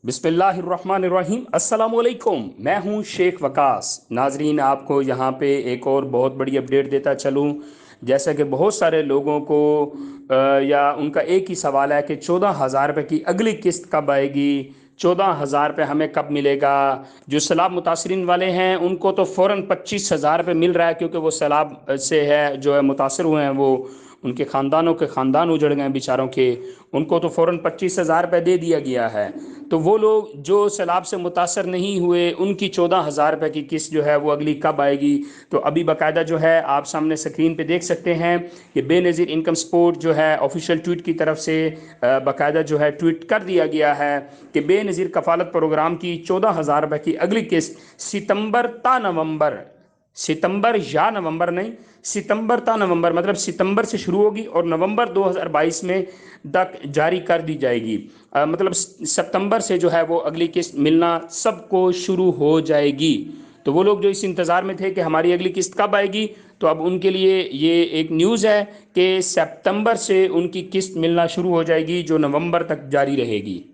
बिस्मिल्लाहिर्रहमानिर्रहीम। अस्सलाम वालेकुम। मैं हूं शेख वकास। नाजरीन, आपको यहां पे एक और बहुत बड़ी अपडेट देता चलूं। जैसा कि बहुत सारे लोगों को या उनका एक ही सवाल है कि 14,000 रुपये की अगली किस्त कब आएगी, 14,000 रुपये हमें कब मिलेगा। जो सैलाब मुतासरीन वाले हैं उनको तो फ़ौरन 25,000 रुपये मिल रहा है, क्योंकि वो सैलाब से है जो है मुतासर हुए हैं, वो उनके ख़ानदानों के ख़ानदान उजड़ गए हैं बेचारों के। उनको तो फ़ौरन 25,000 रुपये दे दिया गया है। तो वो लोग जो सैलाब से मुतासर नहीं हुए, उनकी 14,000 रुपये की किस्त जो है वो अगली कब आएगी। तो अभी बाकायदा जो है आप सामने स्क्रीन पे देख सकते हैं कि बेनज़ीर इनकम सपोर्ट जो है ऑफिशियल ट्वीट की तरफ से बाकायदा जो है ट्वीट कर दिया गया है कि बेनज़ीर कफालत प्रोग्राम की 14,000 रुपये की अगली किस्त सितंबर ता नवंबर, सितंबर या नवंबर नहीं, सितंबर ता नवंबर, मतलब सितंबर से शुरू होगी और नवंबर 2022 में तक जारी कर दी जाएगी। मतलब सितंबर से जो है वो अगली किस्त मिलना सबको शुरू हो जाएगी। तो वो लोग जो इस इंतज़ार में थे कि हमारी अगली किस्त कब आएगी, तो अब उनके लिए ये एक न्यूज़ है कि सितंबर से उनकी किस्त मिलना शुरू हो जाएगी, जो नवंबर तक जारी रहेगी।